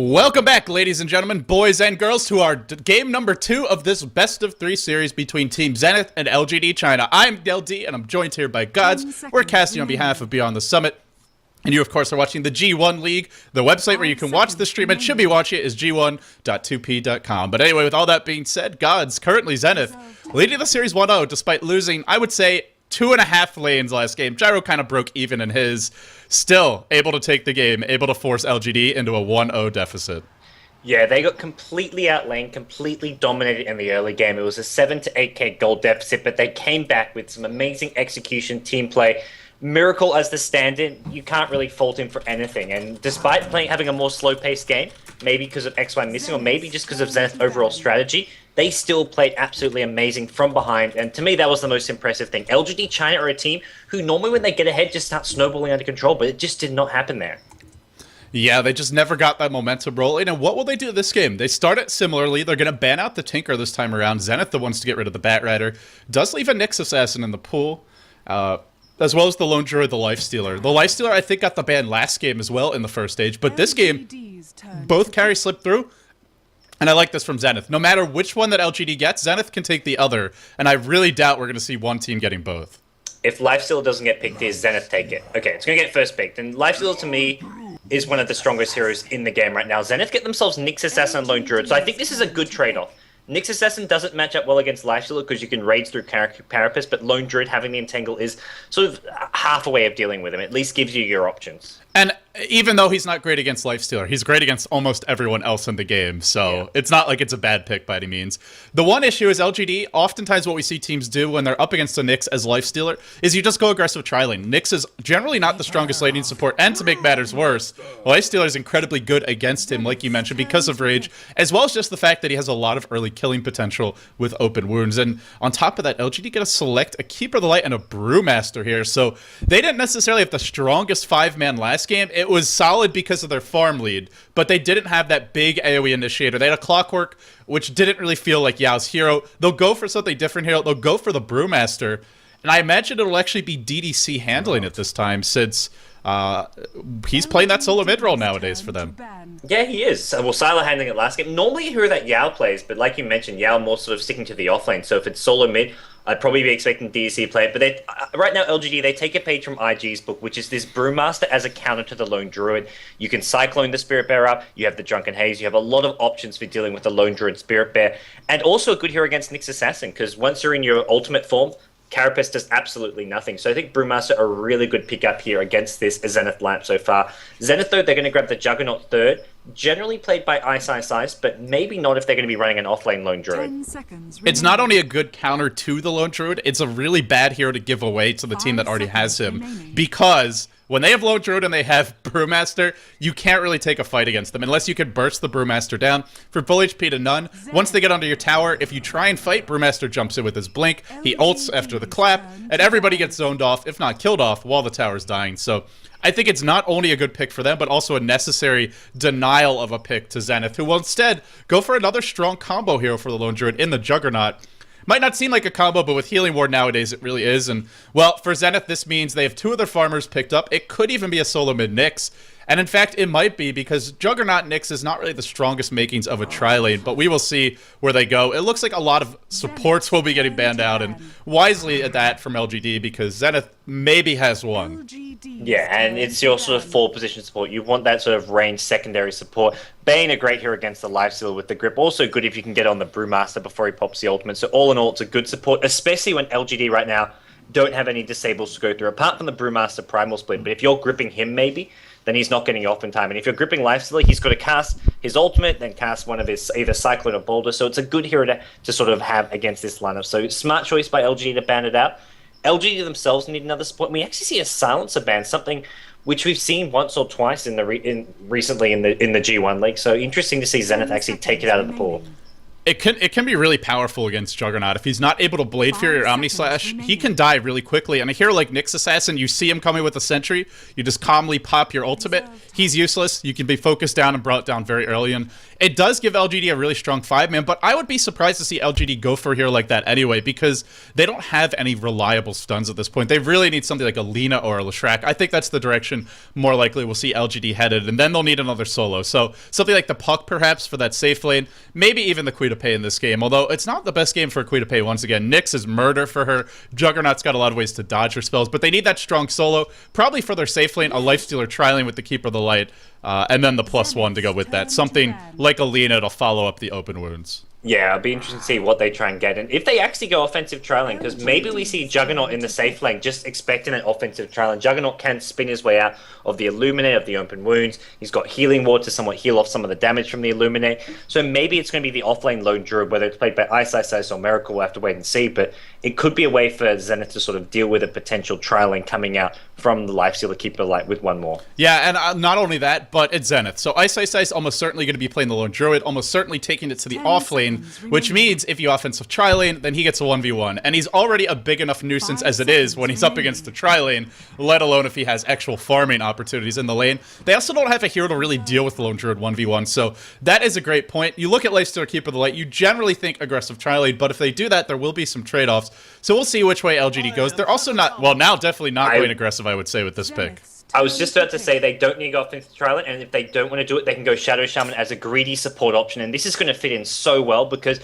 Welcome back, ladies and gentlemen, boys and girls, to our game number 2 of this best of 3 series between Team Zenith and LGD China. I'm LD, and I'm joined here by GoDz. We're casting on behalf of Beyond the Summit. And you, of course, are watching the G1 League. The website where you can watch the stream and should be watching it is g1.2p.com. But anyway, with all that being said, GoDz, currently Zenith, leading the series 1-0 despite losing, I would say, 2.5 lanes last game. Gyro kind of broke even in his. Still able to take the game, able to force LGD into a 1-0 deficit. Yeah, they got completely outlaned, completely dominated in the early game. It was a 7 to 8k gold deficit, but they came back with some amazing execution, team play. Miracle as the stand-in, you can't really fault him for anything. And despite having a more slow-paced game, maybe because of XY missing, or maybe just because of Zenith's overall strategy, they still played absolutely amazing from behind. And to me, that was the most impressive thing. LGD China are a team who normally when they get ahead just start snowballing under control, but it just did not happen there. Yeah, they just never got that momentum rolling. And what will they do this game? They start it similarly. They're going to ban out the Tinker this time around. Zenith, the ones to get rid of the Bat Rider, does leave a Nyx Assassin in the pool. As well as the Lone Druid, the Lifestealer. The Lifestealer, I think, got the ban last game as well in the first stage, but this game, both carries slipped through, and I like this from Zenith. No matter which one that LGD gets, Zenith can take the other, and I really doubt we're going to see one team getting both. If Lifestealer doesn't get picked here, Zenith take it. Okay, it's going to get first picked, and Lifestealer to me is one of the strongest heroes in the game right now. Zenith get themselves Nyx Assassin and Lone Druid, so I think this is a good trade-off. Nyx Assassin doesn't match up well against Lifestealer because you can rage through Carapace, but Lone Druid having the Entangle is sort of half a way of dealing with him. At least gives you your options. And even though he's not great against Lifestealer, he's great against almost everyone else in the game, so It's not like it's a bad pick by any means. The one issue is LGD, oftentimes what we see teams do when they're up against a Nyx as Lifestealer is you just go aggressive tri-lane. Nyx is generally not the strongest laning support, and to make matters worse, Lifestealer is incredibly good against him, like you mentioned, because of Rage, as well as just the fact that he has a lot of early killing potential with open wounds. And on top of that, LGD get to select a Keeper of the Light and a Brewmaster here, so they didn't necessarily have the strongest 5-man last game. It was solid because of their farm lead, but they didn't have that big AoE initiator. They had a Clockwork, which didn't really feel like Yao's hero. They'll go for something different here. They'll go for the Brewmaster, and I imagine it'll actually be DDC handling it this time, since he's playing that solo mid role nowadays for them. Yeah, he is. Well, Sylar handling it last game. Normally you hear that Yao plays, but like you mentioned, Yao more sort of sticking to the offlane. So if it's solo mid, I'd probably be expecting DDC play it. But they, right now, LGD, they take a page from IG's book, which is this Brewmaster as a counter to the Lone Druid. You can Cyclone the Spirit Bear up, you have the Drunken Haze, you have a lot of options for dealing with the Lone Druid Spirit Bear, and also a good hero against Nyx Assassin, because once you're in your ultimate form, Carapace does absolutely nothing. So I think Brewmaster are a really good pickup here against this Zenith lineup so far. Zenith, though, they're going to grab the Juggernaut third, generally played by Ice, but maybe not if they're going to be running an offlane Lone Druid. It's not only a good counter to the Lone Druid, it's a really bad hero to give away to the team that already has him, because when they have Lone Druid and they have Brewmaster, you can't really take a fight against them unless you can burst the Brewmaster down for full HP to none. Once they get under your tower, if you try and fight, Brewmaster jumps in with his blink, he ults after the clap, and everybody gets zoned off, if not killed off, while the tower's dying. So I think it's not only a good pick for them, but also a necessary denial of a pick to Zenith, who will instead go for another strong combo hero for the Lone Druid in the Juggernaut. Might not seem like a combo, but with Healing Ward nowadays, it really is. And, well, for Zenith, this means they have 2 of their farmers picked up. It could even be a solo mid Nyx. And in fact, it might be, because Juggernaut Nyx is not really the strongest makings of a tri-lane, but we will see where they go. It looks like a lot of supports will be getting banned out, and wisely at that from LGD, because Zenith maybe has one. Yeah, and it's your sort of 4-position support. You want that sort of range secondary support. Bane, a great hero against the Lifestealer with the grip. Also good if you can get on the Brewmaster before he pops the ultimate. So all in all, it's a good support, especially when LGD right now don't have any disables to go through, apart from the Brewmaster Primal Split. But if you're gripping him maybe, then he's not getting off in time. And if you're gripping Lifestealer, he's got to cast his ultimate, then cast one of his either Cyclone or Boulder. So it's a good hero to sort of have against this lineup. So smart choice by LGD to ban it out. LGD themselves need another support. And we actually see a Silencer ban, something which we've seen once or twice recently in the G1 League. So interesting to see Zenith actually take it out of the pool. It can be really powerful against Juggernaut. If he's not able to Blade Fury or Omni Slash, he can die really quickly. And a hero like Nyx Assassin, you see him coming with a Sentry, you just calmly pop your ultimate. He's useless. You can be focused down and brought down very early. And it does give LGD a really strong 5-man, but I would be surprised to see LGD go for a hero like that anyway, because they don't have any reliable stuns at this point. They really need something like a Lina or a Leshrac. I think that's the direction more likely we'll see LGD headed, and then they'll need another solo. So something like the Puck, perhaps, for that safe lane. Maybe even the Queen of Pay in this game, although it's not the best game for Queen of Pay once again. Nyx is murder for her. Juggernaut's got a lot of ways to dodge her spells, but they need that strong solo. Probably for their safe lane, a Lifestealer Tri-Lane with the Keeper of the Light, and then the +1 to go with that. Something like a Lina to follow up the open wounds. Yeah, it'll be interesting to see what they try and get. And if they actually go offensive tri-lane, because maybe we see Juggernaut in the safe lane just expecting an offensive tri-lane. Juggernaut can spin his way out of the Illuminate, of the open wounds. He's got Healing Ward to somewhat heal off some of the damage from the Illuminate. So maybe it's going to be the offlane Lone Druid, whether it's played by Ice or Miracle, we'll have to wait and see. But it could be a way for Zenith to sort of deal with a potential tri-lane coming out from the Lifestealer Keeper Light with one more. Yeah, and not only that, but it's Zenith. So Ice almost certainly going to be playing the Lone Druid, almost certainly taking it to the offlane, which means if you offensive tri-lane, then he gets a 1v1. And he's already a big enough nuisance as it is when he's up against the tri-lane, let alone if he has actual farming opportunities in the lane. They also don't have a hero to really deal with the Lone Druid 1v1, so that is a great point. You look at Lifestealer Keeper of the Light, you generally think aggressive tri-lane, but if they do that, there will be some trade-offs. So we'll see which way LGD goes. They're also not, well, now definitely not going aggressive, I would say, with this pick. I was just about to say they don't need to go offensive tri-lane, and if they don't want to do it, they can go Shadow Shaman as a greedy support option, and this is going to fit in so well because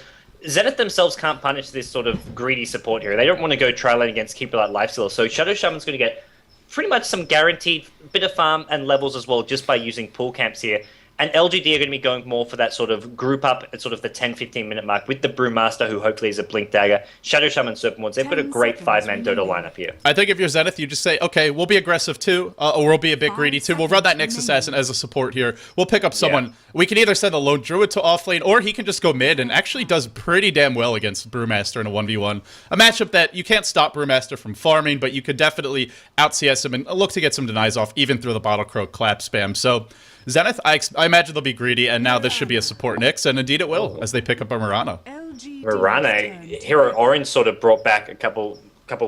Zenith themselves can't punish this sort of greedy support here. They don't want to go tri-lane against Keeper like Lifestealer, so Shadow Shaman's going to get pretty much some guaranteed bit of farm and levels as well just by using pool camps here. And LGD are going to be going more for that sort of group up at sort of the 10-15 minute mark with the Brewmaster, who hopefully is a Blink Dagger, Shadow Shaman, Serpent Wands. They've got a great 5-man Dota lineup here. I think if you're Zenith, you just say, okay, we'll be aggressive too, or we'll be a bit greedy too. We'll run that Nyx Assassin as a support here. We'll pick up someone. Yeah. We can either send the Lone Druid to offlane, or he can just go mid and actually does pretty damn well against Brewmaster in a 1v1. A matchup that you can't stop Brewmaster from farming, but you could definitely out-CS him and look to get some denies off, even through the Bottle Crow clap spam. So Zenith, I imagine they'll be greedy, and now this should be a support Nyx, and indeed it will, as they pick up a Mirana. Mirana, Hero Orange sort of brought back a couple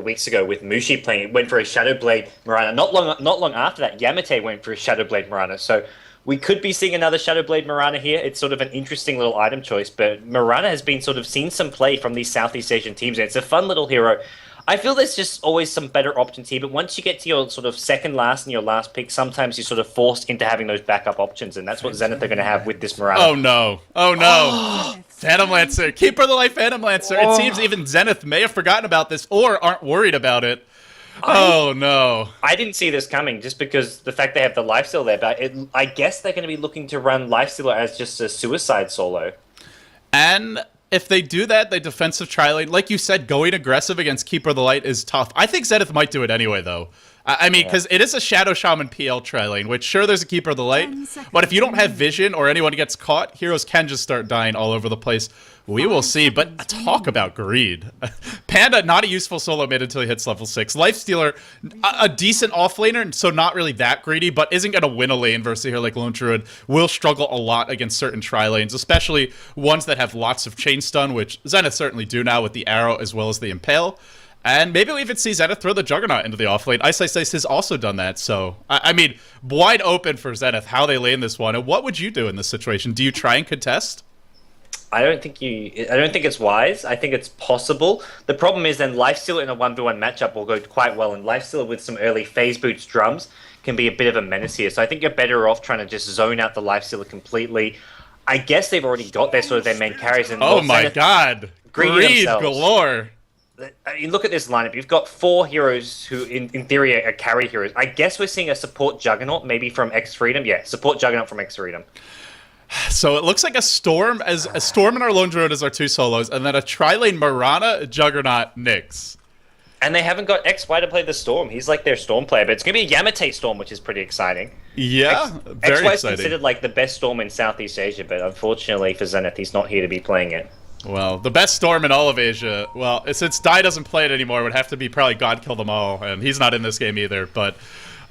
weeks ago with Mushi playing. It went for a Shadow Blade Mirana. Not long after that, Yamate went for a Shadow Blade Mirana. So we could be seeing another Shadow Blade Mirana here. It's sort of an interesting little item choice, but Mirana has been sort of seen some play from these Southeast Asian teams, and it's a fun little hero. I feel there's just always some better options here, but once you get to your sort of second last and your last pick, sometimes you're sort of forced into having those backup options, and that's what Zenith are going to have with this Mirana. Oh no. Oh no. Phantom Lancer. Keeper of the Light Phantom Lancer. It seems even Zenith may have forgotten about this or aren't worried about it. Oh no. I didn't see this coming just because the fact they have the Lifesteal there, but I guess they're going to be looking to run Lifestealer as just a suicide solo. And if they do that, they defensive tri-lane. Like you said, going aggressive against Keeper of the Light is tough. I think Zenith might do it anyway, though. I mean, because it is a Shadow Shaman PL tri-lane, which sure, there's a Keeper of the Light, but if you don't have vision or anyone gets caught, heroes can just start dying all over the place. We will see, but talk about greed. Panda, not a useful solo mid until he hits level 6. Lifestealer, a decent offlaner, so not really that greedy, but isn't going to win a lane versus a hero like Lone Druid. Will struggle a lot against certain tri-lanes, especially ones that have lots of chain stun, which Zenith certainly do now with the Arrow as well as the Impale. And maybe we even see Zenith throw the Juggernaut into the offlane. Ice has also done that, so I mean, wide open for Zenith how they lane this one. And what would you do in this situation? Do you try and contest? I don't think it's wise. I think it's possible. The problem is then Lifestealer in a 1v1 matchup will go quite well, and Lifestealer with some early phase boots drums can be a bit of a menace here. So I think you're better off trying to just zone out the Lifestealer completely. I guess they've already got their sort of their main carries. And oh my god, greed galore. I mean, look at this lineup. You've got 4 heroes who, in theory, are carry heroes. I guess we're seeing a support Juggernaut, maybe from X Freedom. Yeah, support Juggernaut from X Freedom. So it looks like a Storm and our Lone Druid as our 2 solos, and then a tri-lane Mirana, Juggernaut, Nyx. And they haven't got XY to play the Storm. He's like their Storm player, but it's going to be a Yamate Storm, which is pretty exciting. Yeah, very XY is exciting. considered like the best Storm in Southeast Asia, but unfortunately for Zenith, he's not here to be playing it. Well, the best Storm in all of Asia, well, since Dai doesn't play it anymore, would have to be probably God Kill Them All, and he's not in this game either, but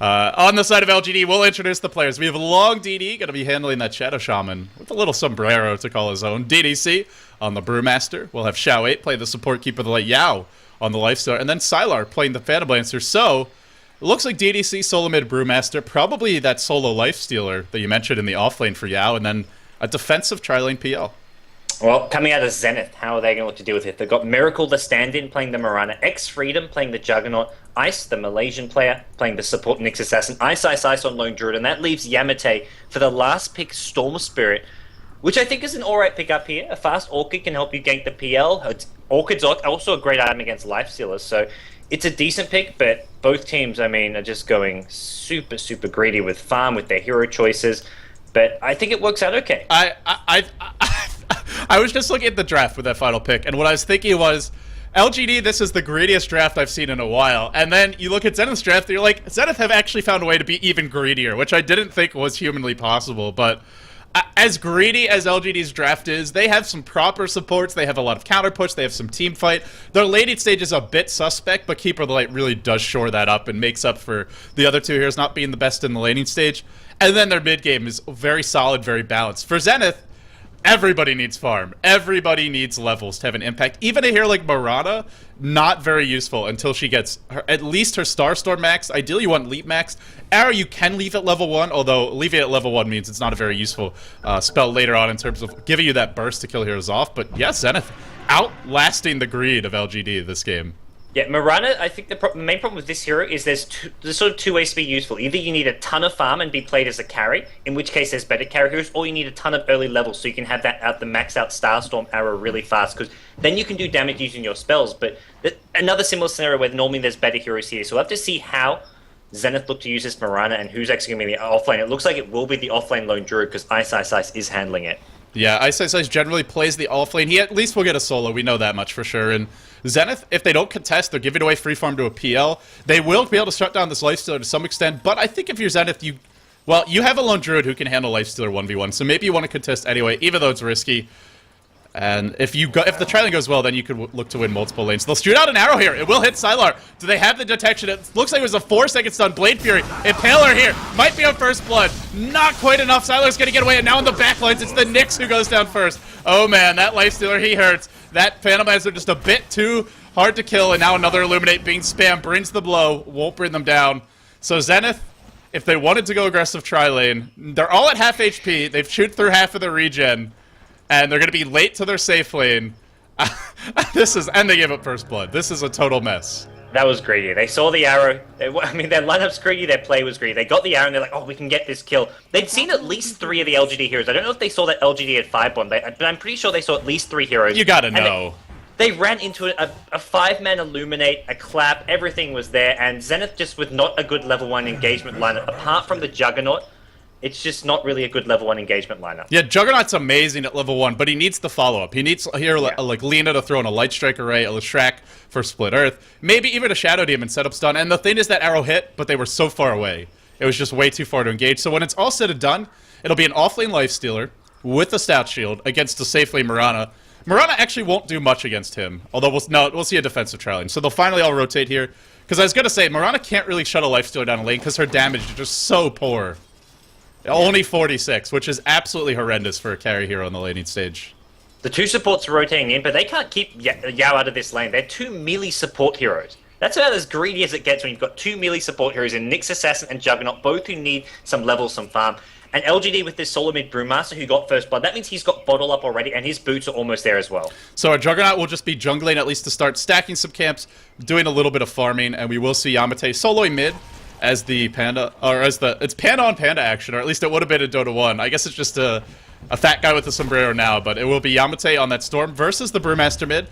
On the side of LGD, we'll introduce the players. We have Long DD, going to be handling that Shadow Shaman with a little sombrero to call his own. DDC on the Brewmaster. We'll have Xiao 8 play the support keeper, the Light Yao on the Lifestealer, and then Sylar playing the Phantom Lancer. So, it looks like DDC, solo mid Brewmaster, probably that solo Lifestealer that you mentioned in the offlane for Yao, and then a defensive tri-lane PL. Well, coming out of Zenith, how are they going to look to deal with it? They've got Miracle, the stand-in, playing the Mirana, X-Freedom playing the Juggernaut, Ice, the Malaysian player, playing the support Nyx Assassin, Ice on Lone Druid, and that leaves Yamate for the last pick, Storm Spirit, which I think is an alright pick up here. A fast Orchid can help you gank the PL. Orchid's also a great item against Lifestealers, so it's a decent pick, but both teams, I mean, are just going super, super greedy with farm, with their hero choices, but I think it works out okay. I was just looking at the draft with that final pick, and what I was thinking was, LGD, this is the greediest draft I've seen in a while. And then you look at Zenith's draft, and you're like, Zenith have actually found a way to be even greedier, which I didn't think was humanly possible. But as greedy as LGD's draft is, they have some proper supports, they have a lot of counter push, they have some team fight. Their laning stage is a bit suspect, but Keeper of the Light really does shore that up and makes up for the other two heroes not being the best in the laning stage. And then their mid game is very solid, very balanced. For Zenith, everybody needs farm. Everybody needs levels to have an impact. Even a hero like Mirana, not very useful until she gets at least her Starstorm max. Ideally, you want Leap max. Arrow, you can leave at level 1, although leaving it at level 1 means it's not a very useful spell later on in terms of giving you that burst to kill heroes off. But yes, Zenith outlasting the greed of LGD this game. Yeah, Mirana, I think the main problem with this hero is there's sort of two ways to be useful. Either you need a ton of farm and be played as a carry, in which case there's better carry heroes, or you need a ton of early levels so you can have that out the max out Starstorm arrow really fast, because then you can do damage using your spells. But another similar scenario where normally there's better heroes here. So we'll have to see how Zenith look to use this Mirana and who's actually going to be the offlane. It looks like it will be the offlane Lone Druid because Ice is handling it. Yeah, Ice generally plays the offlane. He at least will get a solo, we know that much for sure. And Zenith, if they don't contest, they're giving away free farm to a PL. They will be able to shut down this Lifestealer to some extent, but I think if you're Zenith, you have a Lone Druid who can handle Lifestealer 1v1, so maybe you want to contest anyway, even though it's risky. And if the trialing goes well, then you could look to win multiple lanes. They'll shoot out an arrow here. It will hit Sylar. Do they have the detection? It looks like it was a 4-second stun. Blade Fury. Impaler here. Might be on first blood. Not quite enough. Sylar's going to get away. And now in the backlines, it's the Nyx who goes down first. Oh, man. That Lifestealer, he hurts. That Phantom Lancer just a bit too hard to kill. And now another Illuminate being spammed. Brings the blow. Won't bring them down. So Zenith, if they wanted to go aggressive tri-lane, they're all at half HP. They've chewed through half of their regen. And they're going to be late to their safe lane. And they gave up first blood. This is a total mess. That was greedy. They saw the arrow. Their lineup's greedy, their play was greedy. They got the arrow and they're like, oh, we can get this kill. They'd seen at least 3 of the LGD heroes. I don't know if they saw that LGD had 5 bomb, but I'm pretty sure they saw at least 3 heroes. You gotta know. They ran into a 5-man Illuminate, a clap, everything was there, and Zenith just with not a good level 1 engagement lineup, apart from the Juggernaut. It's just not really a good level 1 engagement lineup. Yeah, Juggernaut's amazing at level 1, but he needs the follow-up. He needs here like Lina to throw in a Light Strike Array, a Leshrac for Split Earth, maybe even a Shadow Demon setup stun. And the thing is that arrow hit, but they were so far away. It was just way too far to engage. So when it's all said and done, it'll be an offlane Lifestealer with a Stout Shield against a safe lane Mirana. Mirana actually won't do much against him, although we'll see a defensive trialing. So they'll finally all rotate here. Because I was going to say, Mirana can't really shut a Lifestealer down a lane because her damage is just so poor. Only 46, which is absolutely horrendous for a carry hero on the laning stage. The 2 supports are rotating in, but they can't keep Yao out of this lane. They're 2 melee support heroes. That's about as greedy as it gets when you've got 2 melee support heroes in Nyx Assassin and Juggernaut, both who need some levels, some farm. And LGD with this solo mid Brewmaster who got first blood, that means he's got bottle up already, and his boots are almost there as well. So our Juggernaut will just be jungling at least to start, stacking some camps, doing a little bit of farming, and we will see Yamate soloing mid as the Panda, or as it's Panda on Panda action, or at least it would have been in Dota 1. I guess it's just a fat guy with a sombrero now, but it will be Yamate on that Storm versus the Brewmaster mid.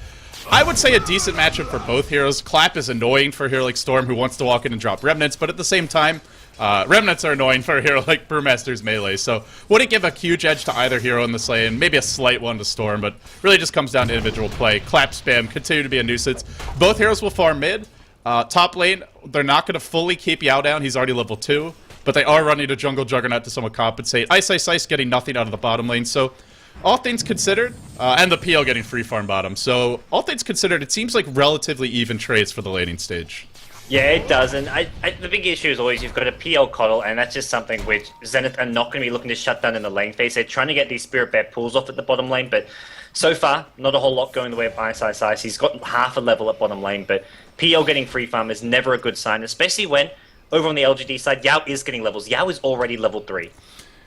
I would say a decent matchup for both heroes. Clap is annoying for a hero like Storm who wants to walk in and drop Remnants, but at the same time, Remnants are annoying for a hero like Brewmaster's melee, so wouldn't give a huge edge to either hero in this lane, maybe a slight one to Storm, but really just comes down to individual play. Clap spam, continue to be a nuisance. Both heroes will farm mid. Top lane, they're not going to fully keep Yao down, he's already level 2, but they are running a jungle Juggernaut to somewhat compensate. Ice getting nothing out of the bottom lane, so all things considered, and the PL getting free farm bottom, so all things considered, it seems like relatively even trades for the laning stage. Yeah, it does, and the big issue is always you've got a PL Coddle, and that's just something which Zenith are not going to be looking to shut down in the lane phase. They're trying to get these Spirit Bear pulls off at the bottom lane, but so far, not a whole lot going the way of Ice. He's got half a level at bottom lane, but PL getting free farm is never a good sign, especially when, over on the LGD side, Yao is getting levels. Yao is already level 3.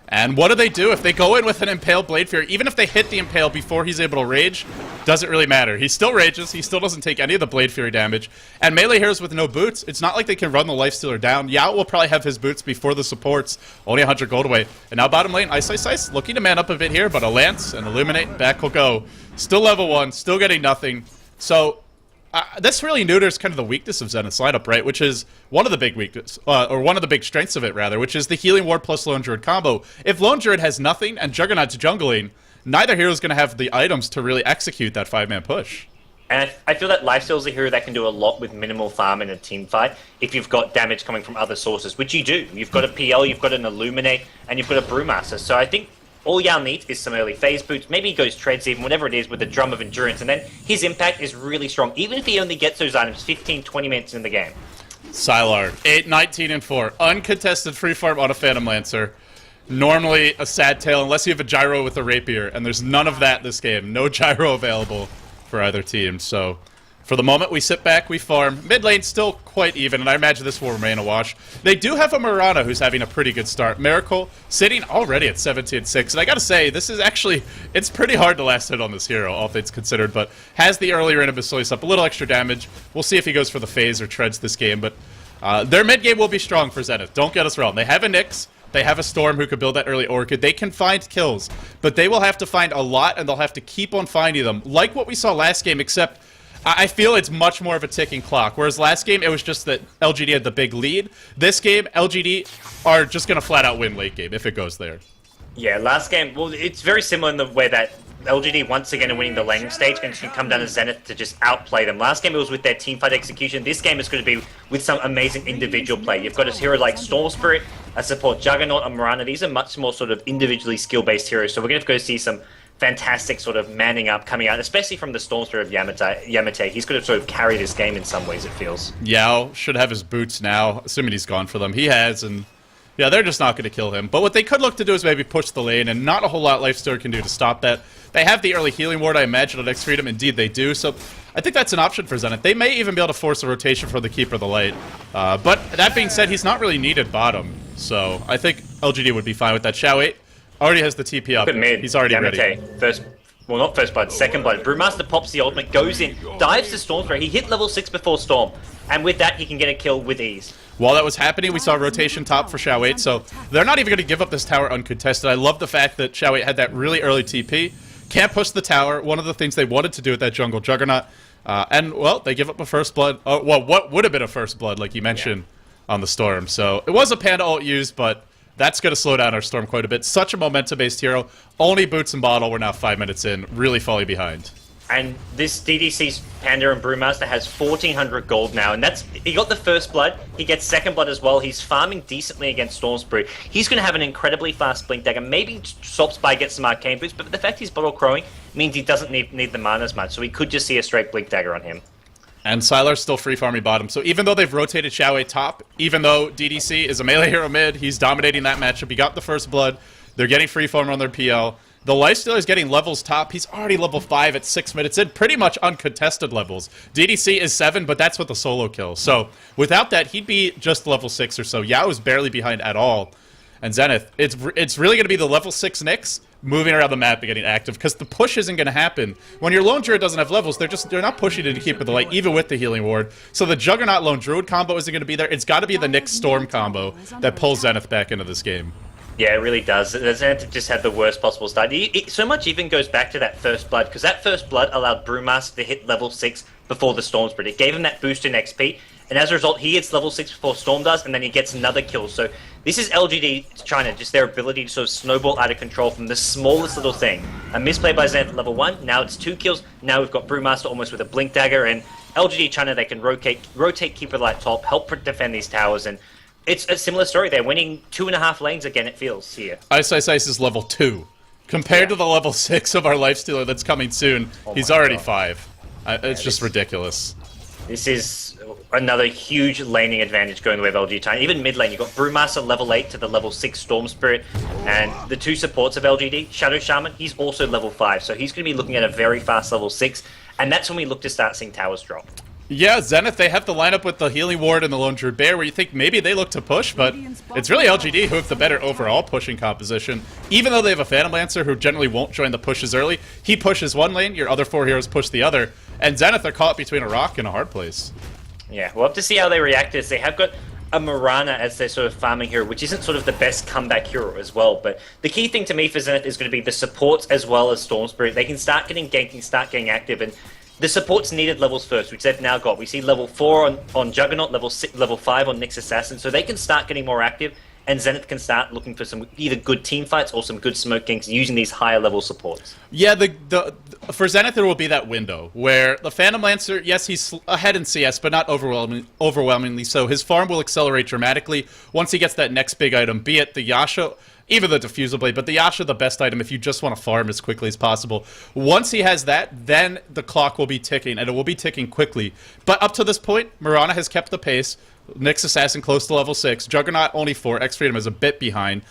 And what do they do if they go in with an Impale Blade Fury? Even if they hit the Impale before he's able to rage, doesn't really matter. He still rages, he still doesn't take any of the Blade Fury damage. And melee heroes with no boots, it's not like they can run the Lifestealer down. Yao will probably have his boots before the supports, only 100 gold away. And now bottom lane, Ice, looking to man up a bit here, but a Lance and Illuminate, back will go. Still level 1, still getting nothing. So, this really neuters kind of the weakness of Zenith's lineup, right? Which is one of the big weaknesses, or one of the big strengths of it, rather, which is the Healing Ward plus Lone Druid combo. If Lone Druid has nothing and Juggernaut's jungling, neither hero is going to have the items to really execute that 5-man push. And I feel that Lifesteal is a hero that can do a lot with minimal farm in a team fight if you've got damage coming from other sources, which you do. You've got a PL, you've got an Illuminate, and you've got a Brewmaster. So I think all Yao needs is some early phase boots. Maybe he goes treads even, whatever it is, with the Drum of Endurance, and then his impact is really strong, even if he only gets those items 15-20 minutes in the game. Sylar, 8-19-4, uncontested free farm on a Phantom Lancer. Normally a sad tale unless you have a gyro with a rapier, and there's none of that this game. No gyro available for either team, so for the moment we sit back, we farm. Mid lane still quite even, and I imagine this will remain a wash. They do have a Mirana who's having a pretty good start. Miracle sitting already at 17-6, and I gotta say, this is actually, it's pretty hard to last hit on this hero, all things considered, but has the earlier in Basilius up, a little extra damage. We'll see if he goes for the phase or treads this game, but their mid game will be strong for Zenith. Don't get us wrong. They have a Nyx. They have a Storm who could build that early Orchid. They can find kills, but they will have to find a lot, and they'll have to keep on finding them, like what we saw last game, except I feel it's much more of a ticking clock, whereas last game it was just that LGD had the big lead. This game, LGD are just going to flat out win late game if it goes there. Yeah, last game, well, it's very similar in the way that LGD once again are winning the laning stage and can come down to Zenith to just outplay them. Last game it was with their teamfight execution. This game is going to be with some amazing individual play. You've got a hero like Storm Spirit, a support Juggernaut, and Mirana. These are much more sort of individually skill-based heroes, so we're going to go see some fantastic sort of manning up coming out, especially from the Storm Spirit of Yamate. He's going to sort of carry this game in some ways, it feels. Yao should have his boots now, assuming he's gone for them. He has, and yeah, they're just not going to kill him. But what they could look to do is maybe push the lane, and not a whole lot Lifestealer can do to stop that. They have the early healing ward, I imagine, on X Freedom. Indeed, they do. So I think that's an option for Zenith. They may even be able to force a rotation for the Keeper of the Light. But that being said, he's not really needed bottom. So I think LGD would be fine with that. Shao 8 already has the TP up. He's already ready. Well, not first blood, second blood. Brewmaster pops the ultimate, goes in, dives to Storm Spirit. He hit level 6 before Storm, and with that, he can get a kill with ease. While that was happening, we saw rotation top for Shao 8, so they're not even going to give up this tower uncontested. I love the fact that Shao 8 had that really early TP. Can't push the tower, one of the things they wanted to do with that jungle Juggernaut. And, well, they give up a first blood. Well, what would have been a first blood, like you mentioned, on the Storm. So it was a Panda ult used, but that's going to slow down our Storm quite a bit. Such a momentum-based hero. Only boots and bottle. We're now 5 minutes in, really falling behind. And this DDC's Panda and Brewmaster has 1,400 gold now, and he got the first blood, he gets second blood as well, he's farming decently against Storm Spirit. He's going to have an incredibly fast Blink Dagger, maybe swaps by, gets some Arcane Boots, but the fact he's Bottle Crowing means he doesn't need the mana as much, so we could just see a straight Blink Dagger on him. And Sylar's still free farming bottom, so even though they've rotated Shao 8 top, even though DDC is a melee hero mid, he's dominating that matchup, he got the first blood, they're getting free farm on their PL. The Lifestealer is getting levels top. He's already level 5 at 6 minutes in. Pretty much uncontested levels. DDC is 7, but that's with the solo kill. So without that, he'd be just level 6 or so. Yao is barely behind at all. And Zenith, it's really going to be the level 6 Nyx moving around the map and getting active, because the push isn't going to happen. When your Lone Druid doesn't have levels, they're not pushing it to keep the light, even with the healing ward. So the Juggernaut Lone Druid combo isn't going to be there. It's got to be the Nyx Storm combo that pulls Zenith back into this game. Yeah, it really does. Zenith just had the worst possible start. So much even goes back to that first blood, because that first blood allowed Brewmaster to hit level 6 before the Storm Spirit. It gave him that boost in XP, and as a result, he hits level 6 before Storm does, and then he gets another kill. So this is LGD China, just their ability to sort of snowball out of control from the smallest little thing. A misplay by Zenith at level 1, now it's 2 kills, now we've got Brewmaster almost with a Blink Dagger, and LGD China, they can rotate Keeper of the Light top, help defend these towers, and it's a similar story. They're winning 2.5 lanes again, it feels, here. Ice is level 2. Compared to the level 6 of our Lifestealer that's coming soon, he's already 5. It's just ridiculous. This is... another huge laning advantage going the way of LG China. Even mid lane, you've got Brewmaster level 8 to the level 6 Storm Spirit, and the two supports of LGD, Shadow Shaman, he's also level 5, so he's going to be looking at a very fast level 6, and that's when we look to start seeing towers drop. Yeah, Zenith, they have to line up with the Healing Ward and the Lone Druid Bear, where you think maybe they look to push, but it's really LGD who have the better overall pushing composition. Even though they have a Phantom Lancer who generally won't join the pushes early, he pushes one lane, your other 4 heroes push the other, and Zenith are caught between a rock and a hard place. Yeah, we'll have to see how they react to this. They have got a Mirana as their sort of farming hero, which isn't sort of the best comeback hero as well, but the key thing to me for Zenith is going to be the supports as well as Storm Spirit. They can start getting ganking, start getting active, and the supports needed levels first, which they've now got. We see level 4 on Juggernaut, level 5 on Nyx Assassin, so they can start getting more active, and Zenith can start looking for some either good team fights or some good smoke ganks using these higher level supports. Yeah, for Zenith there will be that window where the Phantom Lancer, yes, he's ahead in CS, but not overwhelmingly so. His farm will accelerate dramatically once he gets that next big item, be it the Yasha, even the Diffusal Blade, but the Yasha the best item if you just want to farm as quickly as possible. Once he has that, then the clock will be ticking, and it will be ticking quickly. But up to this point, Mirana has kept the pace. Nyx Assassin close to level 6. Juggernaut only 4. X-Freedom is a bit behind.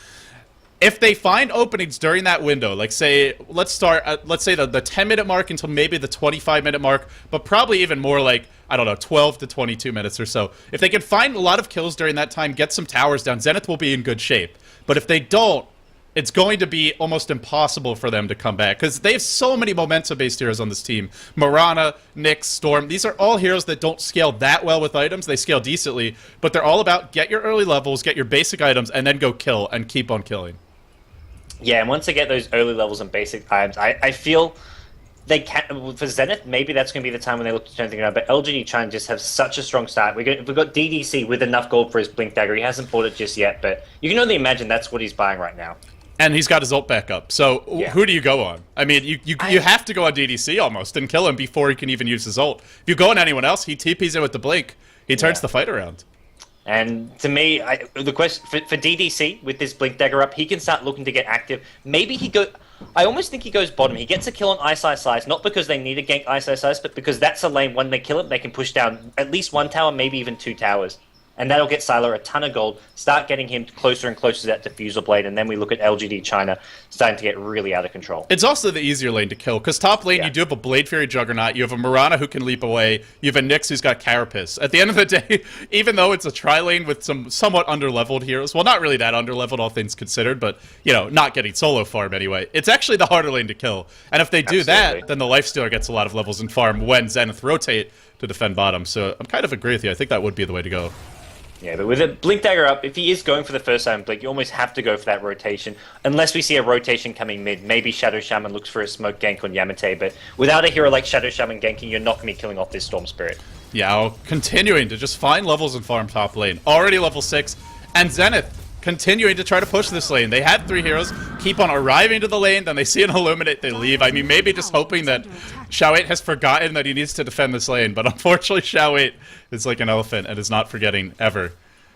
If they find openings during that window, like say, let's start at, let's say the 10-minute mark until maybe the 25-minute mark, but probably even more like, I don't know, 12 to 22 minutes or so. If they can find a lot of kills during that time, get some towers down, Zenith will be in good shape. But if they don't, it's going to be almost impossible for them to come back, because they have so many momentum-based heroes on this team. Mirana, Nyx, Storm, these are all heroes that don't scale that well with items. They scale decently, but they're all about get your early levels, get your basic items, and then go kill and keep on killing. Yeah, and once they get those early levels and basic items, I feel they can. For Zenith, maybe that's going to be the time when they look to turn things around. But LGD China just have such a strong start. We've got DDC with enough gold for his Blink Dagger. He hasn't bought it just yet, but you can only imagine that's what he's buying right now. And he's got his ult back up. So yeah. Who do you go on? I mean, you have to go on DDC almost and kill him before he can even use his ult. If you go on anyone else, he TPs in with the Blink. He turns the fight around. And to me, the question for DDC with this Blink Dagger up, he can start looking to get active. Maybe he go. I almost think he goes bottom. He gets a kill on Ice Ice Ice, not because they need to gank Ice Ice Ice, but because that's a lane when they kill him, they can push down at least 1 tower, maybe even 2 towers. And that'll get Sylar a ton of gold, start getting him closer and closer to that Diffusal Blade, and then we look at LGD China starting to get really out of control. It's also the easier lane to kill, because top lane you do have a Blade Fury Juggernaut, you have a Mirana who can leap away, you have a Nyx who's got Carapace. At the end of the day, even though it's a tri-lane with some somewhat underleveled heroes, well, not really that underleveled, all things considered, but, you know, not getting solo farm anyway, it's actually the harder lane to kill. And if they do that, then the Lifestealer gets a lot of levels in farm when Zenith rotate to defend bottom. So I'm kind of agree with you. I think that would be the way to go. Yeah, but with a Blink Dagger up, if he is going for the first time Blink, you almost have to go for that rotation. Unless we see a rotation coming mid, maybe Shadow Shaman looks for a smoke gank on Yamate, but without a hero like Shadow Shaman ganking, you're not going to be killing off this Storm Spirit. Yeah, continuing to just find levels in farm top lane. Already level 6, and Zenith continuing to try to push this lane. They had 3 heroes, keep on arriving to the lane, then they see an Illuminate, they leave. I mean, maybe just hoping that Xiao 8 has forgotten that he needs to defend this lane, but unfortunately Xiao 8 is like an elephant and is not forgetting ever.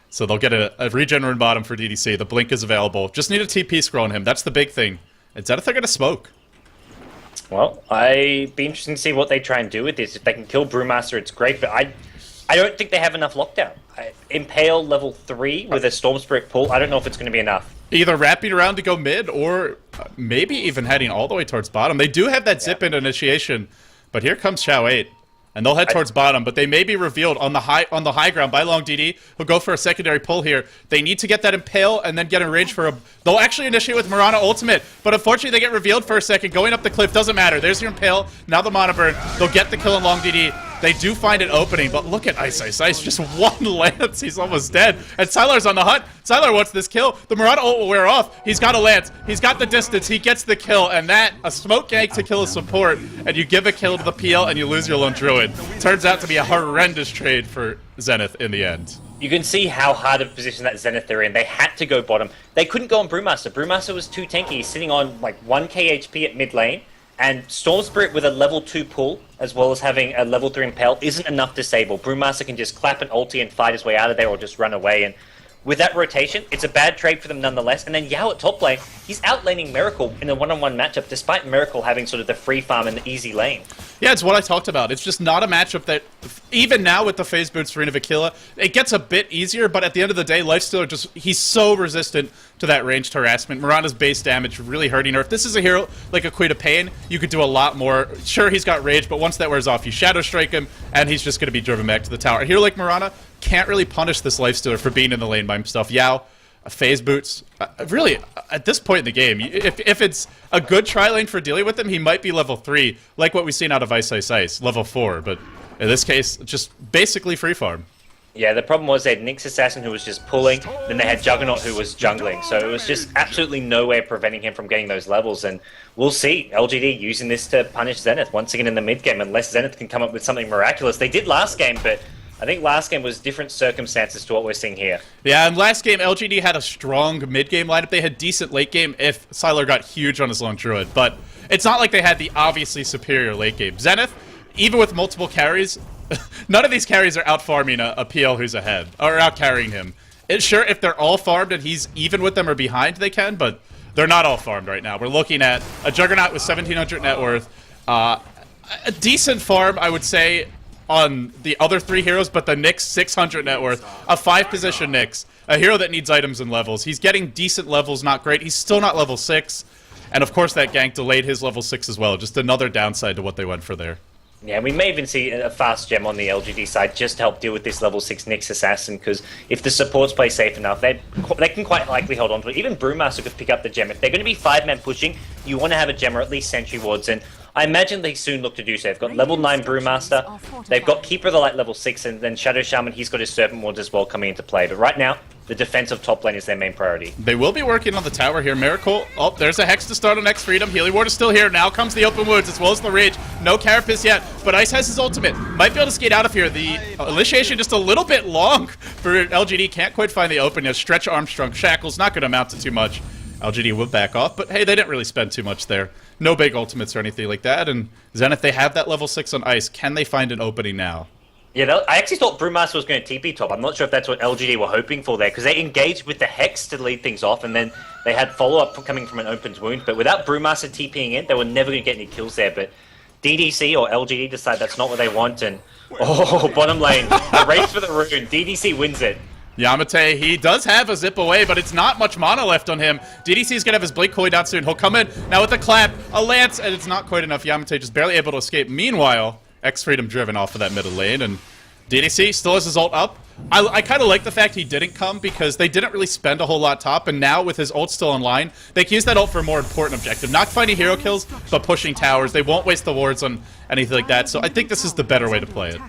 So they'll get a regen rune bottom for DDC. The Blink is available. Just need a TP scroll on him. That's the big thing. And Zenith are going to smoke. Well, I'd be interested to see what they try and do with this. If they can kill Brewmaster, it's great, but I don't think they have enough lockdown. Impale level 3 with a Storm Spirit pull, I don't know if it's going to be enough. Either wrapping around to go mid, or maybe even heading all the way towards bottom. They do have that zip in initiation, but here comes Xiao 8. And they'll head towards bottom, but they may be revealed on the high ground by Long DD. He'll go for a secondary pull here. They need to get that Impale and then get in range for a... They'll actually initiate with Mirana ultimate, but unfortunately they get revealed for a second. Going up the cliff doesn't matter. There's your Impale. Now the Mana Burn. They'll get the kill in Long DD. They do find an opening, but look at Ice Ice Ice. Just one lance. He's almost dead. And Sylar's on the hunt. Sylar wants this kill. The Mirana ult will wear off. He's got a lance. He's got the distance. He gets the kill. And that, a smoke gank to kill a support. And you give a kill to the PL and you lose your Lone Druid. Turns out to be a horrendous trade for Zenith in the end. You can see how hard of a position that Zenith they're in. They had to go bottom. They couldn't go on Brewmaster. Brewmaster was too tanky. He's sitting on like 1k HP at mid lane. And Storm Spirit with a level 2 pull, as well as having a level 3 Impale, isn't enough to disable. Brewmaster can just clap an ulti and fight his way out of there or just run away. And with that rotation, it's a bad trade for them nonetheless. And then Yao at top lane, he's outlaning Miracle in a one-on-one matchup, despite Miracle having sort of the free farm and the easy lane. Yeah, it's what I talked about. It's just not a matchup that, even now with the phase boots for Aquila, it gets a bit easier, but at the end of the day, Lifestealer just, he's so resistant to that ranged harassment. Mirana's base damage really hurting her. If this is a hero like Aquila Pain, you could do a lot more. Sure, he's got rage, but once that wears off, you Shadow Strike him, and he's just going to be driven back to the tower. A hero like Mirana can't really punish this Lifestealer for being in the lane by himself. Yao, phase boots, really, at this point in the game, if it's a good tri-lane for dealing with him, he might be level 3, like what we've seen out of Ice Ice Ice, level 4, but in this case, just basically free farm. Yeah, the problem was they had Nyx Assassin who was just pulling, then they had Juggernaut who was jungling, so it was just absolutely no way of preventing him from getting those levels, and we'll see LGD using this to punish Zenith once again in the mid game, unless Zenith can come up with something miraculous. They did last game, but I think last game was different circumstances to what we're seeing here. Yeah, and last game, LGD had a strong mid-game lineup. They had decent late game if Sylar got huge on his lone druid, but it's not like they had the obviously superior late game. Zenith, even with multiple carries, none of these carries are out-farming a PL who's ahead, or out-carrying him. It's sure, if they're all farmed and he's even with them or behind, they can, but they're not all farmed right now. We're looking at a Juggernaut with 1,700 net worth, a decent farm, I would say, on the other 3 heroes, but the Nyx 600 net worth, a 5-position Nyx, a hero that needs items and levels. He's getting decent levels, not great. He's still not level 6, and of course that gank delayed his level 6 as well. Just another downside to what they went for there. Yeah, we may even see a fast gem on the LGD side just to help deal with this level 6 Nyx Assassin, because if the supports play safe enough, they can quite likely hold on to it. Even Brewmaster could pick up the gem. If they're going to be 5-man pushing, you want to have a gem or at least sentry wards, and I imagine they soon look to do so. They've got level 9 Brewmaster, they've got Keeper of the Light level 6, and then Shadow Shaman, he's got his Serpent Wards as well coming into play. But right now, the defensive top lane is their main priority. They will be working on the tower here. Miracle, oh, there's a Hex to start on X Freedom. Healing Ward is still here. Now comes the Open Woods as well as the Rage. No Carapace yet, but Ice has his ultimate. Might be able to skate out of here. The initiation just a little bit long for LGD. Can't quite find the open. You know, Stretch Armstrong Shackles, not going to amount to too much. LGD will back off, but hey, they didn't really spend too much there. No big ultimates or anything like that, and Zenith, they have that level 6 on Ice. Can they find an opening now? Yeah, I actually thought Brewmaster was going to TP top. I'm not sure if that's what LGD were hoping for there, because they engaged with the Hex to lead things off, and then they had follow-up coming from an Open's Wound, but without Brewmaster TPing in, they were never going to get any kills there, but DDC or LGD decide that's not what they want, and oh, bottom lane, the race for the rune, DDC wins it. Yamate, he does have a zip away, but it's not much mana left on him. DDC's gonna have his Blade Coin down soon. He'll come in now with a clap, a lance, and it's not quite enough. Yamate just barely able to escape. Meanwhile, X-Freedom driven off of that middle lane, and DDC still has his ult up. I kind of like the fact he didn't come because they didn't really spend a whole lot top, and now with his ult still online, they can use that ult for a more important objective. Not finding hero kills, but pushing towers. They won't waste the wards on anything like that, so I think this is the better way to play it.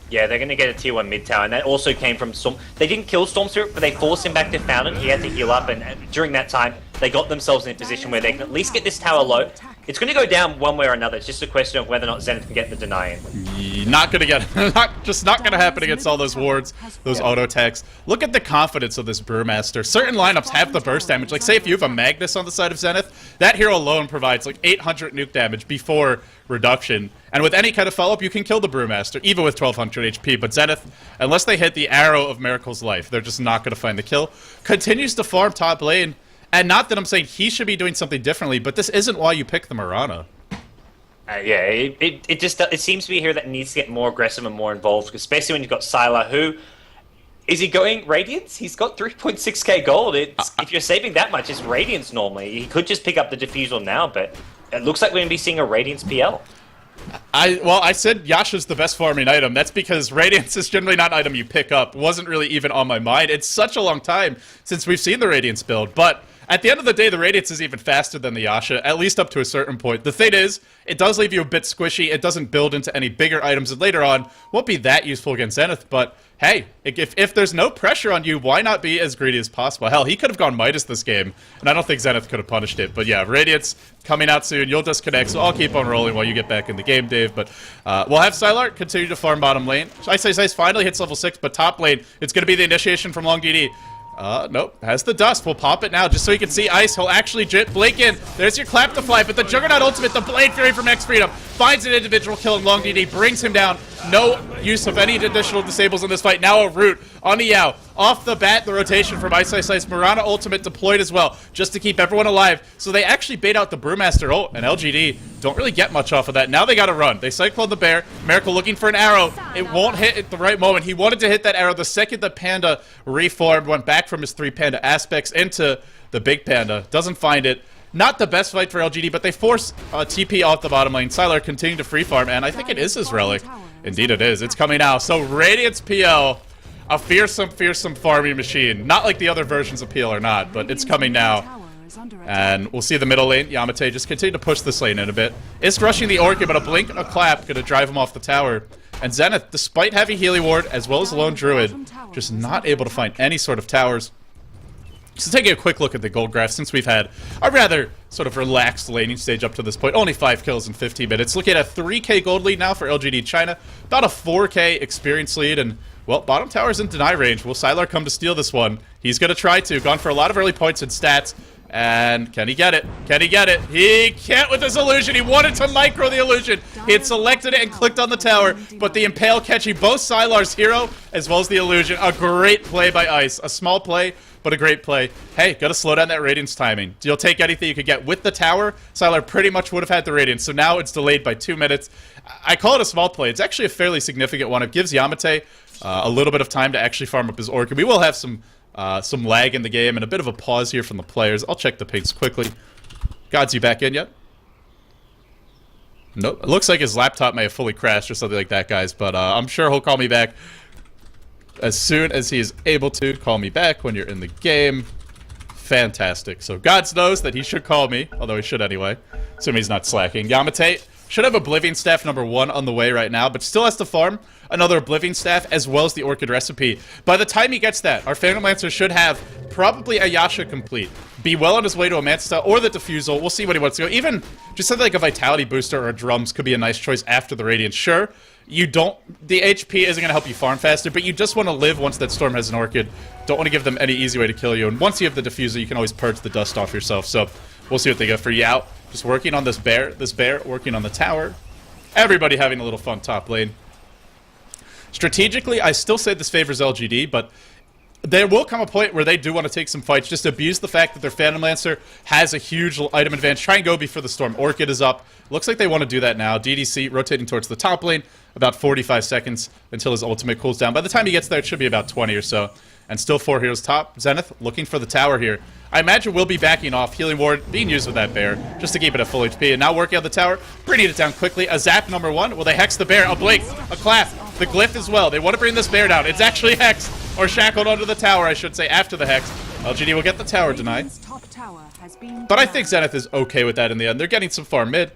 Yeah, they're going to get a tier 1 mid tower, and that also came from Storm. They didn't kill Storm Spirit, but they forced him back to Fountain. He had to heal up, and during that time, they got themselves in a position where they can at least get this tower low. It's going to go down one way or another. It's just a question of whether or not Zenith can get the deny in. Not going to get, not going to happen against all those wards, those auto attacks. Look at the confidence of this Brewmaster. Certain lineups have the burst damage. Like, say if you have a Magnus on the side of Zenith, that hero alone provides like 800 nuke damage before reduction. And with any kind of follow-up, you can kill the Brewmaster, even with 1200 HP. But Zenith, unless they hit the arrow of Miracle's life, they're just not going to find the kill. Continues to farm top lane. And not that I'm saying he should be doing something differently, but this isn't why you pick the Mirana. Yeah, it seems to be here that needs to get more aggressive and more involved, especially when you've got Sylar, who... Is he going Radiance? He's got 3.6k gold. If you're saving that much, it's Radiance normally. He could just pick up the Diffusal now, but it looks like we're going to be seeing a Radiance PL. Well, I said Yasha's the best farming item. That's because Radiance is generally not an item you pick up. Wasn't really even on my mind. It's such a long time since we've seen the Radiance build, but at the end of the day, the Radiance is even faster than the Yasha, at least up to a certain point. The thing is, it does leave you a bit squishy. It doesn't build into any bigger items, and later on, won't be that useful against Zenith, but hey, if there's no pressure on you, why not be as greedy as possible? Hell, he could have gone Midas this game, and I don't think Zenith could have punished it. But yeah, Radiance coming out soon. You'll disconnect, so I'll keep on rolling while you get back in the game, Dave. But we'll have Sylar continue to farm bottom lane. Ice finally hits level 6, but top lane, it's going to be the initiation from Long DD. Nope, has the dust. We'll pop it now just so you can see Ice. He'll actually blink in. There's your clap to fly, but the Juggernaut ultimate, the Blade Fury from X Freedom. finds an individual kill, and Long DD brings him down. No use of any additional disables in this fight. Now a root on the Yao. Off the bat, the rotation from Ice Ice Ice. Mirana ultimate deployed as well, just to keep everyone alive. So they actually bait out the Brewmaster ult, and LGD don't really get much off of that. Now they gotta run. They Cyclone the bear. Miracle looking for an arrow. It won't hit at the right moment. He wanted to hit that arrow the second the Panda reformed, went back from his 3 Panda aspects into the big Panda. Doesn't find it. Not the best fight for LGD, but they force TP off the bottom lane. Sylar continuing to free farm, and I think it is his relic. Indeed it is. It's coming now. So Radiant's PL, a fearsome, fearsome farming machine. Not like the other versions of PL are not, but it's coming now. And we'll see the middle lane. Yamate just continue to push this lane in a bit. Is rushing the Orchid, but a blink and a clap gonna drive him off the tower. And Zenith, despite having Healy Ward as well as Lone Druid, just not able to find any sort of towers. So taking a quick look at the gold graph, since we've had a rather sort of relaxed laning stage up to this point, only 5 kills in 15 minutes. Looking at a 3k gold lead now for LGD China, about a 4k experience lead, and, well, bottom tower's in deny range. Will Sylar come to steal this one? He's going to try to. Gone for a lot of early points and stats, and can he get it? Can he get it? He can't with this illusion. He wanted to micro the illusion. He had selected it and clicked on the tower, but the Impale catching both Sylar's hero as well as the illusion. A great play by Ice. A small play, but a great play. Hey, gotta slow down that Radiance timing. You'll take anything you could get with the tower. Sylar pretty much would have had the Radiance, so now it's delayed by 2 minutes. I call it a small play. It's actually a fairly significant one. It gives Yamate a little bit of time to actually farm up his Orchid. We will have some lag in the game and a bit of a pause here from the players. I'll check the pings quickly. GoDz, you back in yet? Nope. It looks like his laptop may have fully crashed or something like that, guys, but I'm sure he'll call me back as soon as he is able to. Call me back when you're in the game. Fantastic. So GoDz knows that he should call me, although he should anyway. Assuming he's not slacking. Yamate should have Oblivion Staff number 1 on the way right now, but still has to farm another Oblivion Staff as well as the Orchid Recipe. By the time he gets that, our Phantom Lancer should have probably a Yasha complete. Be well on his way to a Manta or the Diffusal. We'll see what he wants to go. Even just something like a Vitality Booster or a Drums could be a nice choice after the Radiance. Sure, you don't... The HP isn't going to help you farm faster, but you just want to live once that Storm has an Orchid. Don't want to give them any easy way to kill you. And once you have the Diffusal, you can always purge the dust off yourself. So we'll see what they go for Yao. Just working on this bear working on the tower. Everybody having a little fun top lane. Strategically, I still say this favors LGD, but there will come a point where they do want to take some fights, just abuse the fact that their Phantom Lancer has a huge item advantage. Try and go before the Storm. Orchid is up. Looks like they want to do that now. DDC rotating towards the top lane, about 45 seconds until his ultimate cools down. By the time he gets there, it should be about 20 or so. And still 4 heroes top. Zenith looking for the tower here. I imagine we'll be backing off. Healing Ward being used with that bear, just to keep it at full HP. And now working on the tower, bringing it down quickly. A zap number 1. Will they hex the bear? A blink, a clap, the glyph as well. They want to bring this bear down. It's actually hexed, or shackled onto the tower, I should say, after the hex. LGD will get the tower denied. But I think Zenith is okay with that in the end. They're getting some farm mid.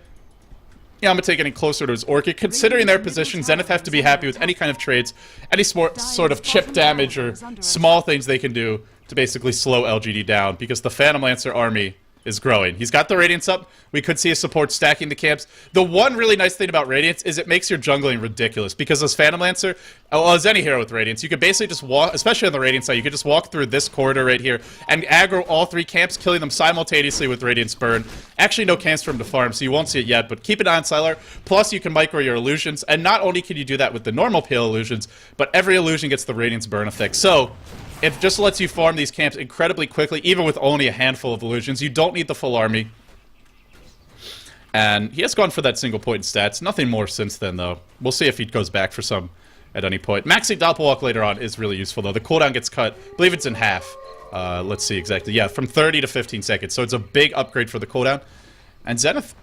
Yamate getting closer to his Orchid. Considering their position, Zenith have to be happy with any kind of trades, any sort of chip damage or small things they can do to basically slow LGD down, because the Phantom Lancer army is growing. He's got the Radiance up. We could see his support stacking the camps. The one really nice thing about Radiance is it makes your jungling ridiculous, because as Phantom Lancer, well, as any hero with Radiance, you could basically just walk, especially on the Radiance side, you could just walk through this corridor right here and aggro all 3 camps, killing them simultaneously with Radiance Burn. Actually, no camps for him to farm, so you won't see it yet, but keep an eye on Sylar. Plus, you can micro your illusions, and not only can you do that with the normal pale illusions, but every illusion gets the Radiance Burn effect. So it just lets you farm these camps incredibly quickly, even with only a handful of illusions. You don't need the full army. And he has gone for that single point in stats. Nothing more since then, though. We'll see if he goes back for some at any point. Maxing Doppelwalk later on is really useful, though. The cooldown gets cut. I believe it's in half. Let's see exactly. Yeah, from 30 to 15 seconds. So it's a big upgrade for the cooldown. And Zenith,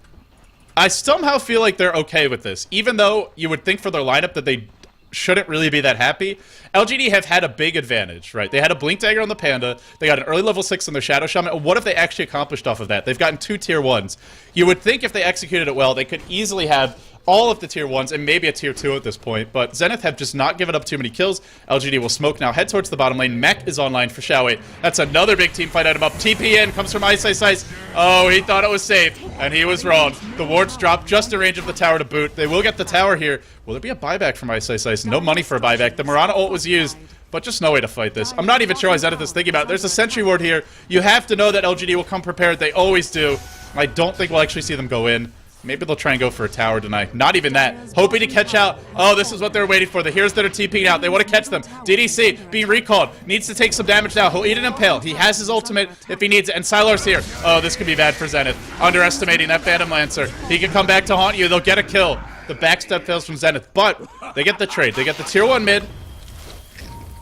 I somehow feel like they're okay with this. Even though you would think for their lineup that they shouldn't really be that happy. LGD have had a big advantage, right? They had a Blink Dagger on the Panda. They got an early level 6 on their Shadow Shaman. And what have they actually accomplished off of that? They've gotten 2 tier 1s. You would think if they executed it well, they could easily have all of the tier 1s and maybe a tier 2 at this point, but Zenith have just not given up too many kills. LGD will smoke now, head towards the bottom lane. Mech is online for Xiaowei. That's another big team fight item up. TPN comes from Ice Ice Ice. Oh, he thought it was safe, and he was wrong. The wards drop just in range of the tower to boot. They will get the tower here. Will there be a buyback from Ice Ice Ice? No money for a buyback. The Mirana ult was used, but just no way to fight this. I'm not even sure why Zenith is thinking about it. There's a sentry ward here. You have to know that LGD will come prepared. They always do. I don't think we'll actually see them go in. Maybe they'll try and go for a tower tonight. Not even that. Hoping to catch out. Oh, this is what they're waiting for. The heroes that are TPing out. They want to catch them. DDC being recalled. Needs to take some damage now. He'll eat an impale. He has his ultimate if he needs it. And Sylar's here. Oh, this could be bad for Zenith. Underestimating that Phantom Lancer. He can come back to haunt you. They'll get a kill. The backstep fails from Zenith. But they get the trade. They get the tier 1 mid.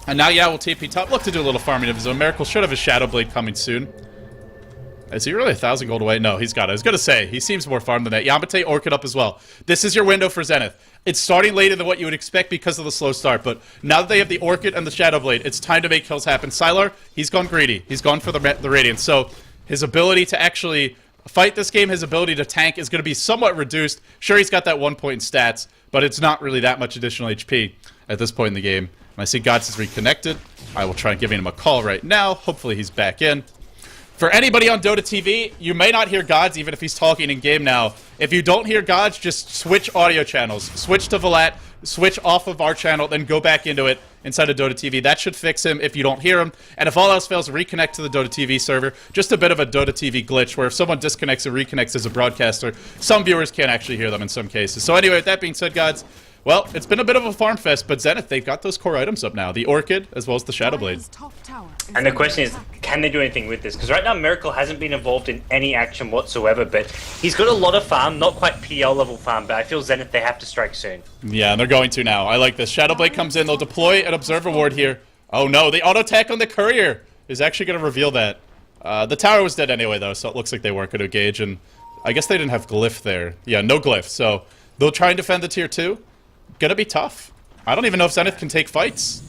And now Yao will TP top. Look to do a little farming of his own. Miracle should have his Shadow Blade coming soon. Is he really 1,000 gold away? No, he's got it. I was going to say, he seems more farmed than that. Yamate, Orchid up as well. This is your window for Zenith. It's starting later than what you would expect because of the slow start, but now that they have the Orchid and the Shadow Blade, it's time to make kills happen. Sylar, he's gone greedy. He's gone for the Radiance, so his ability to actually fight this game, his ability to tank is going to be somewhat reduced. Sure, he's got that 1 point in stats, but it's not really that much additional HP at this point in the game. And I see GoDz is reconnected. I will try giving him a call right now. Hopefully he's back in. For anybody on Dota TV, you may not hear GoDz even if he's talking in game now. If you don't hear GoDz, just switch audio channels. Switch to Valat, switch off of our channel, then go back into it inside of Dota TV. That should fix him if you don't hear him. And if all else fails, reconnect to the Dota TV server. Just a bit of a Dota TV glitch where if someone disconnects and reconnects as a broadcaster, some viewers can't actually hear them in some cases. So anyway, with that being said, GoDz, well, it's been a bit of a farm fest, but Zenith, they've got those core items up now. The Orchid, as well as the Shadow Blade. And the question is, can they do anything with this? Because right now, Miracle hasn't been involved in any action whatsoever, but he's got a lot of farm, not quite PL level farm, but I feel Zenith, they have to strike soon. Yeah, and they're going to now. I like this. Shadow Blade comes in. They'll deploy an Observer Ward here. Oh no, the auto attack on the Courier is actually going to reveal that. The tower was dead anyway, though, so it looks like they weren't going to engage, and I guess they didn't have Glyph there. Yeah, no Glyph, so they'll try and defend the tier 2. Gonna be tough. I don't even know if Zenith can take fights.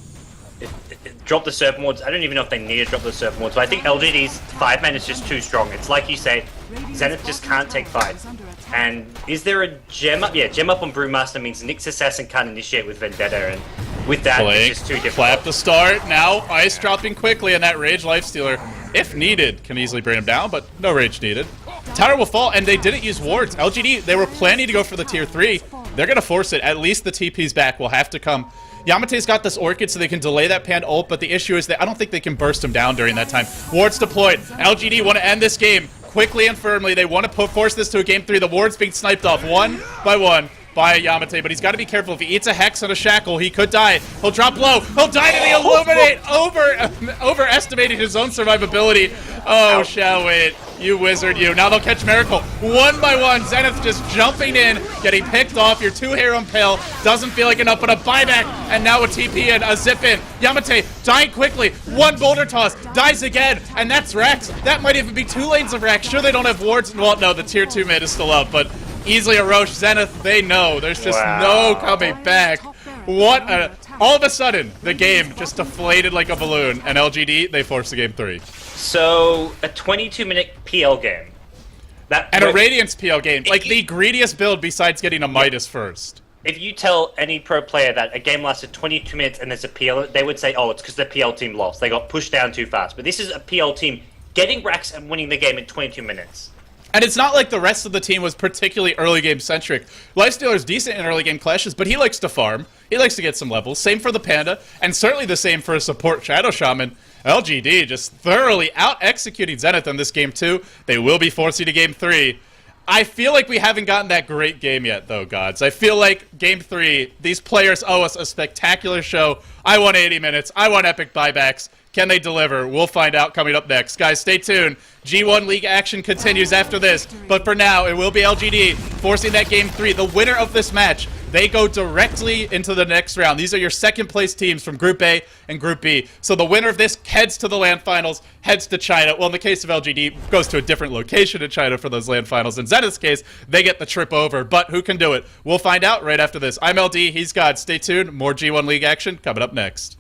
Drop the Serpent Wards. I don't even know if they need to drop the Serpent Wards, but I think LGD's 5-man is just too strong. It's like you say, Zenith just can't take fights. And is there a gem up? Yeah, gem up on Brewmaster means Nyx Assassin can't initiate with Vendetta, and with that, it's just too difficult. Clap the start. Now, Ice dropping quickly, and that Rage Lifestealer, if needed, can easily bring him down, but no Rage needed. Tower will fall, and they didn't use wards. LGD, they were planning to go for the tier 3. They're going to force it. At least the TP's back will have to come. Yamate's got this Orchid so they can delay that Pand ult, but the issue is that I don't think they can burst him down during that time. Wards deployed. LGD want to end this game quickly and firmly. They want to force this to a game 3. The ward's being sniped off one by Yamate, but he's got to be careful. If he eats a Hex and a Shackle, he could die. He'll drop low. He'll die to the Illuminate, overestimating his own survivability. Oh, shall we? You wizard, you. Now they'll catch Miracle. One by one, Zenith just jumping in, getting picked off. Your 2-hero impale doesn't feel like enough, but a buyback, and now a TP and a zip in. Yamate dying quickly. One boulder toss, dies again, and that's Rex. That might even be 2 lanes of Rex. Sure, they don't have wards. Well, no, the tier 2 mid is still up, but easily a Roche. Zenith, they know. There's just no coming back. What a... All of a sudden, the game just deflated like a balloon, and LGD, they forced the game 3. So, a 22-minute PL game. And a Radiance PL game. Like, the greediest build besides getting a Midas first. If you tell any pro player that a game lasted 22 minutes and there's a PL, they would say, oh, it's because the PL team lost. They got pushed down too fast. But this is a PL team getting racks and winning the game in 22 minutes. And it's not like the rest of the team was particularly early game centric. Lifestealer's decent in early game clashes, but he likes to farm. He likes to get some levels. Same for the Panda, and certainly the same for a support Shadow Shaman. LGD just thoroughly out-executing Zenith in this game 2. They will be forcing to game 3. I feel like we haven't gotten that great game yet, though, GoDz. I feel like game 3, these players owe us a spectacular show. I want 80 minutes. I want epic buybacks. Can they deliver? We'll find out coming up next. Guys, stay tuned. G1 League action continues after this. But for now, it will be LGD forcing that game 3. The winner of this match, they go directly into the next round. These are your second-place teams from Group A and Group B. So the winner of this heads to the LAN finals, heads to China. Well, in the case of LGD, goes to a different location in China for those LAN finals. In Zenith's case, they get the trip over. But who can do it? We'll find out right after this. I'm LD, he's GoDz. Stay tuned. More G1 League action coming up next.